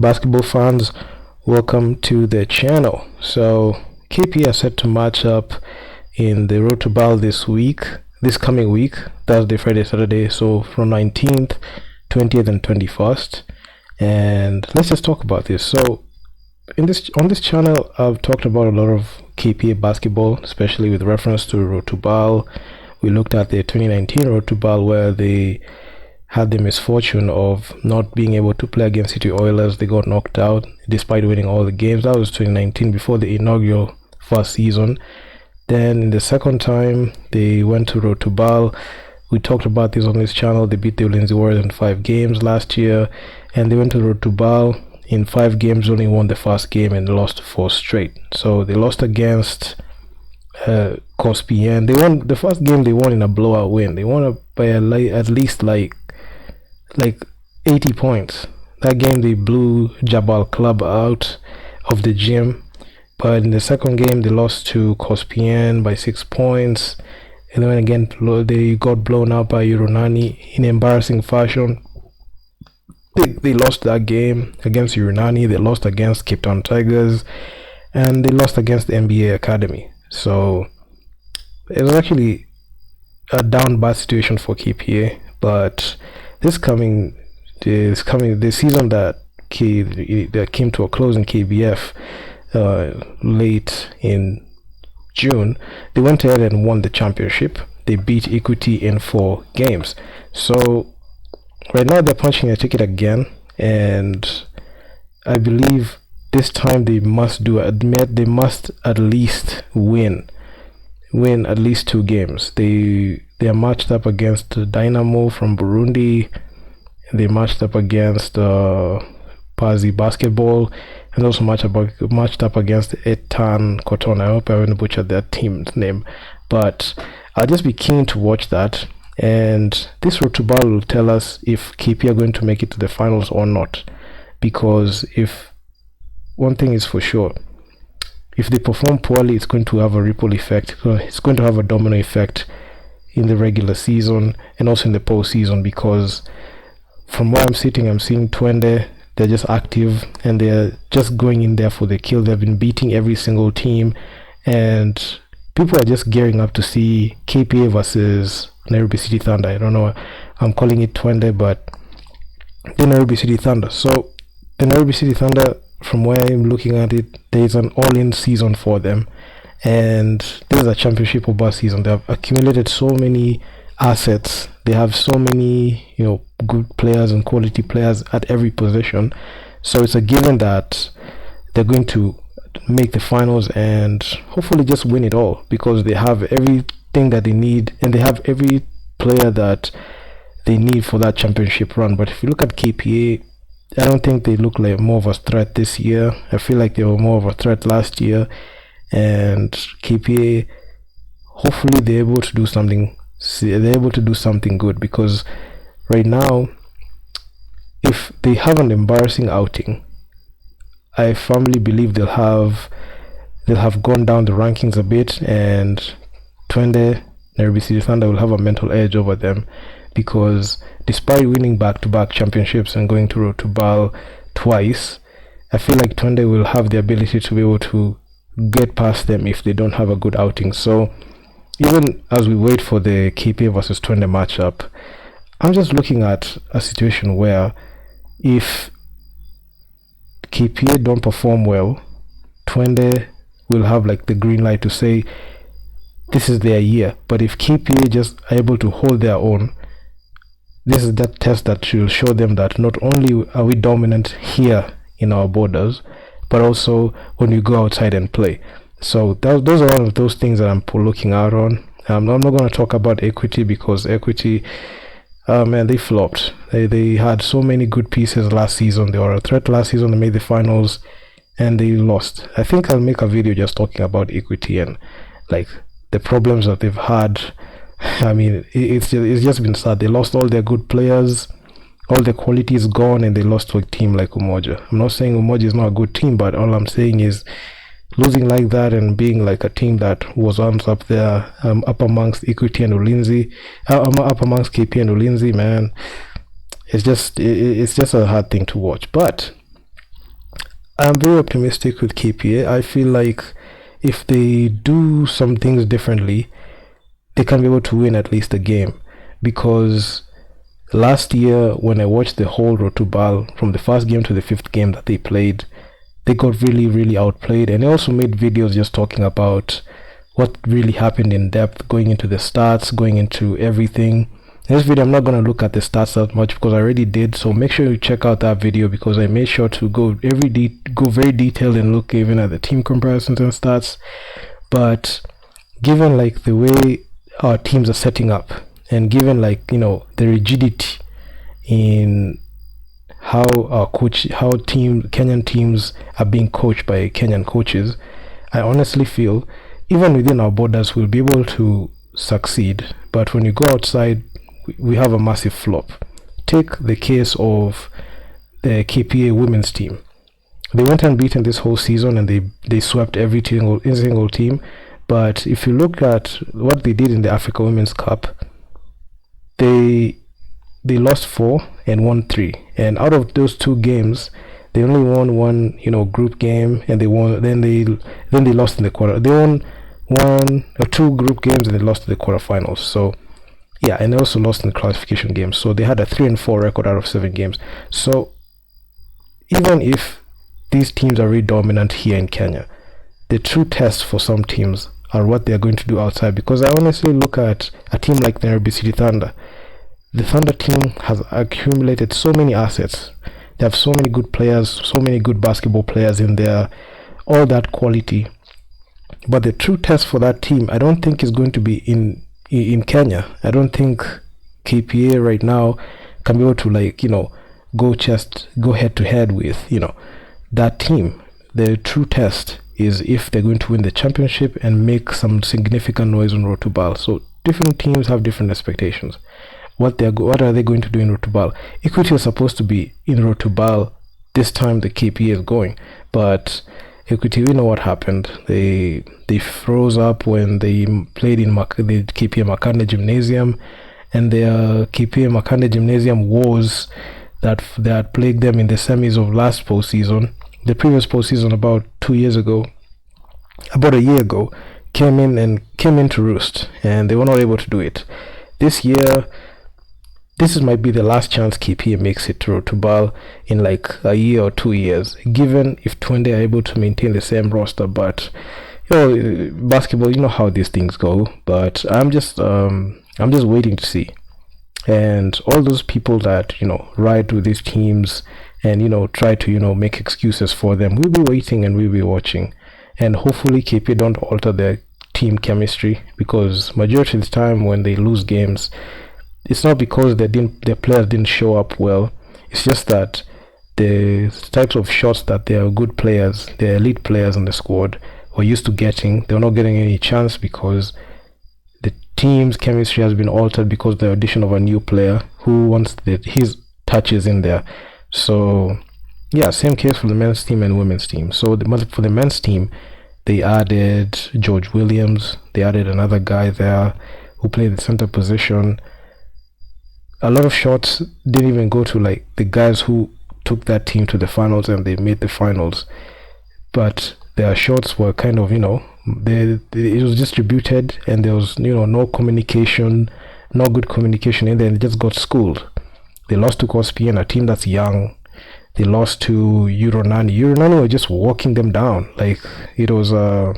basketball fans, welcome to the channel. So KPA are set to match up in the road to BAL this coming week, Thursday, Friday, Saturday, so from 19th, 20th and 21st. And let's just talk about this. So on this channel, I've talked about a lot of KPA basketball, especially with reference to road to BAL. We looked at the 2019 road to BAL, where they had the misfortune of not being able to play against City Oilers. They got knocked out despite winning all the games. That was 2019, before the inaugural first season. Then in the second time they went to road to BAL, we talked about this on this channel. They beat the Ulinzi Warriors in 5 games last year, and they went to road to BAL. In 5 games, only won the first game and lost 4 straight. So they lost against KPA. They won the first game. They won in a blowout win. They won by at least like 80 points. That game they blew Jabal Club out of the gym. But in the second game they lost to KPA by 6 points. And then again they got blown out by Urunani in embarrassing fashion. They lost that game against Urunani. They lost against Cape Town Tigers, and they lost against the NBA Academy. So it was actually a down bad situation for KPA. But this season that came to a close in KBF late in June, they went ahead and won the championship. They beat Equity in 4 games. So right now they're punching a ticket again, and I believe this time they must at least win at least 2 games. They are matched up against Dynamo from Burundi. They matched up against Pazi Basketball, and also matched up against Etan Cotton. I hope I haven't butchered that team's name, but I'll just be keen to watch that. And this road to BAL will tell us if KPA are going to make it to the finals or not. Because if one thing is for sure, if they perform poorly, it's going to have a ripple effect. It's going to have a domino effect in the regular season and also in the postseason. Because from where I'm sitting, I'm seeing Twende. They're just active and they're just going in there for the kill. They've been beating every single team, and people are just gearing up to see KPA versus Nairobi City Thunder. I don't know, I'm calling it Twende, but the Nairobi City Thunder. So the Nairobi City Thunder, from where I'm looking at it, there's an all-in season for them, and this is a championship or bust season. They have accumulated so many assets. They have so many, good players and quality players at every position. So it's a given that they're going to make the finals and hopefully just win it all, because they have everything that they need and they have every player that they need for that championship run. But if you look at KPA, I don't think they look like more of a threat this year. I feel like they were more of a threat last year, and KPA, hopefully they're able to do something good, because right now, if they have an embarrassing outing, I firmly believe they'll have gone down the rankings a bit, and Twende, Nairobi City Thunder, will have a mental edge over them, because despite winning back-to-back championships and going to road to BAL twice, I feel like Twende will have the ability to be able to get past them if they don't have a good outing. So even as we wait for the KPA versus Twende matchup, I'm just looking at a situation where if KPA don't perform well, Twende will have like the green light to say this is their year. But if KPA just are able to hold their own, this is that test that will show them that not only are we dominant here in our borders, but also when we go outside and play. So those are one of those things that I'm looking out on. I'm not going to talk about Equity, because Equity, man, they flopped. They had so many good pieces last season. They were a threat last season. They made the finals and they lost. I think I'll make a video just talking about Equity and like the problems that they've had. I mean, it's just been sad. They lost all their good players. All the quality is gone, and they lost to a team like Umoja. I'm not saying Umoja is not a good team, but all I'm saying is losing like that and being like a team that was once up there, up amongst Equity and Ulinzi, up amongst KPA and Ulinzi, man, it's just a hard thing to watch. But I'm very optimistic with KPA. I feel like if they do some things differently, they can be able to win at least a game. Because last year, when I watched the whole road to BAL from the first game to the fifth game that they played, they got really, really outplayed. And they also made videos just talking about what really happened in depth, going into the stats, going into everything. In this video, I'm not going to look at the stats that much because I already did. So make sure you check out that video because I made sure to go very detailed and look even at the team comparisons and stats. But given like the way our teams are setting up, and given like the rigidity in how Kenyan teams are being coached by Kenyan coaches, I honestly feel even within our borders we'll be able to succeed. But when you go outside, we have a massive flop. Take the case of the KPA women's team. They went unbeaten this whole season and they swept every single team. But if you look at what they did in the Africa Women's Cup, they lost 4 and won 3, and out of those 2 games they only won one group game, and they lost in the quarter. They won 1 or 2 group games and they lost in the quarterfinals. So yeah, and they also lost in the classification games. So they had a 3-4 record out of 7 games. So even if these teams are really dominant here in Kenya, the true test for some teams are what they're going to do outside. Because I honestly look at a team like Nairobi City Thunder. The Thunder team has accumulated so many assets. They have so many good players, so many good basketball players in there, all that quality. But the true test for that team, I don't think is going to be in Kenya. I don't think KPA right now can be able to go head to head with that team. The true test is if they're going to win the championship and make some significant noise on road to BAL. So different teams have different expectations. What are they going to do in road to BAL? Equity is supposed to be in road to BAL this time. The KPA is going, but Equity, we know what happened. They froze up when they played in the KPA Makande Gymnasium, and their KPA Makande Gymnasium woes that had plagued them in the semis of last postseason. The previous postseason about a year ago, came in to roost, and they were not able to do it. This year, this might be the last chance KPA makes it to BAL in like a year or 2 years, given if Twente are able to maintain the same roster. But basketball, you know how these things go. But I'm just waiting to see. And all those people that ride with these teams and try to make excuses for them, we'll be waiting and we'll be watching. And hopefully KPA don't alter their team chemistry, because majority of the time when they lose games, it's not because their players didn't show up well. It's just that the types of shots that their good players, their elite players in the squad were used to getting, they're not getting any chance because the team's chemistry has been altered because of the addition of a new player who wants his touches in there. So yeah, same case for the men's team and women's team. So for the men's team, they added George Williams. They added another guy there who played the center position. A lot of shots didn't even go to like the guys who took that team to the finals and they made the finals. But their shots were kind of, it was distributed, and there was, no communication, no good communication in there, and they just got schooled. They lost to Kospian, a team that's young. They lost to Euronani. Euronani were just walking them down. Like it was a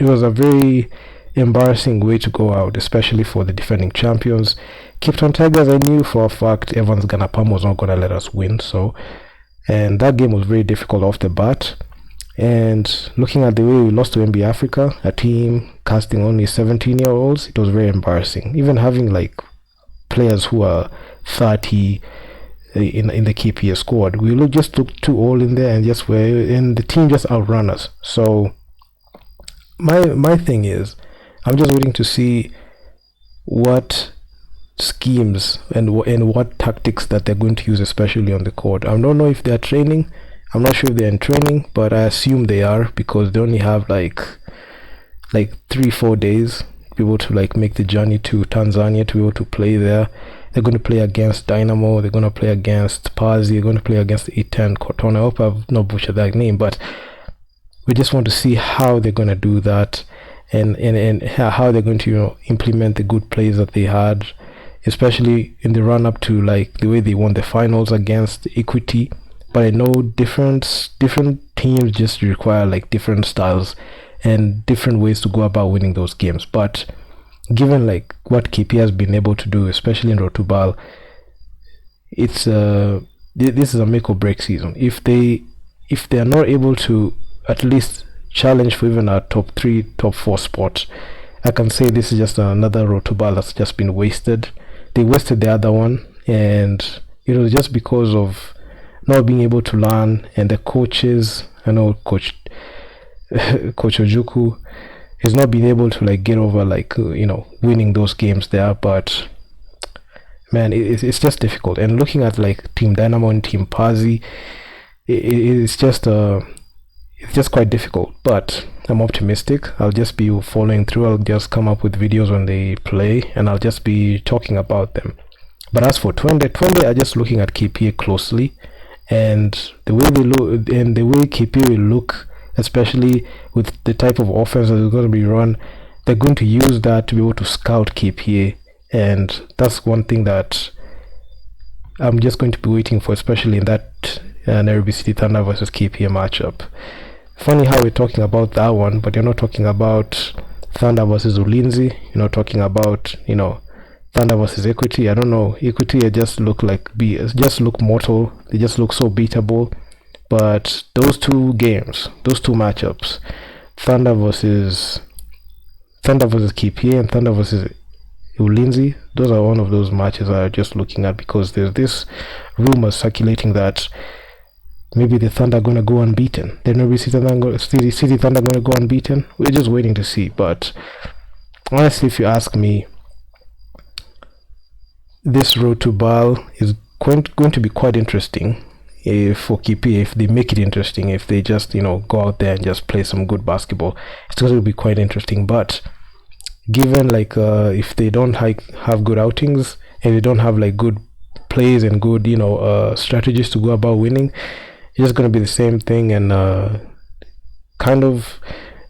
very embarrassing way to go out, especially for the defending champions. Cape Town Tigers, I knew for a fact Evans Ganapam was not gonna let us win. So, and that game was very difficult off the bat. And looking at the way we lost to MB Africa, a team casting only 17-year-olds, it was very embarrassing. Even having like players who are 30 in the KPA squad, we just looked too old in there, and the team just outran us. So my thing is, I'm just waiting to see what schemes and what tactics that they're going to use, especially on the court. I don't know if they're training. I'm not sure if they're in training, but I assume they are, because they only have like 3-4 days to be able to like make the journey to Tanzania to be able to play there. They're going to play against Dynamo. They're going to play against Pazi. They're going to play against E10 Cotton. I hope I've not butchered that name, but we just want to see how they're going to do that, and how they're going to, you know, implement the good plays that they had, especially in the run up to like the way they won the finals against Equity. But I know different teams just require like different styles and different ways to go about winning those games. But given like what KPA has been able to do, especially in Rotubal, it's this is a make or break season. If they are not able to at least challenge for even a top 3, top 4 spot, I can say this is just another Rotubal that's just been wasted. They wasted the other one, and it was just because of not being able to learn, and the coaches. I know Coach Ojuku has not been able to like get over like you know, winning those games there. But man, it's just difficult. And looking at like Team Dynamo and Team Pazi, it's just quite difficult. But I'm optimistic. I'll just be following through. I'll just come up with videos when they play, and I'll just be talking about them. But as for Twende are just looking at KPA closely, and the way they look, and the way KPA will look, especially with the type of offense that is going to be run, they're going to use that to be able to scout KPA. And that's one thing that I'm just going to be waiting for, especially in that Nairobi City Thunder versus KPA matchup. Funny how we're talking about that one, but you're not talking about Thunder versus Ulinzi. You're not talking about, you know, Thunder versus Equity. I don't know. Equity just look like just look mortal. They just look so beatable. But those two games, those two matchups, Thunder versus KPA and Thunder versus Ulinzi, those are one of those matches I'm just looking at, because there's this rumor circulating that maybe the Thunder are gonna go unbeaten. The Nairobi City Thunder gonna go unbeaten. We're just waiting to see. But honestly, if you ask me, this road to BAL is going to be quite interesting for KPA. If they make it interesting, if they just, you know, go out there and just play some good basketball, it's going to be quite interesting. But given like if they don't have good outings, and they don't have like good plays and good, you know, strategies to go about winning, it's just going to be the same thing. And kind of,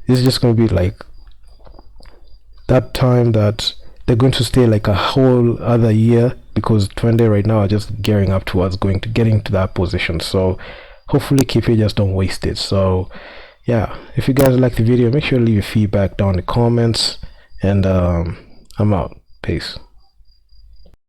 it's just going to be like that time that they're going to stay like a whole other year, because Twende right now are just gearing up towards getting to that position. So hopefully KPA just don't waste it. So yeah, if you guys like the video, make sure to leave your feedback down in the comments, and I'm out. Peace.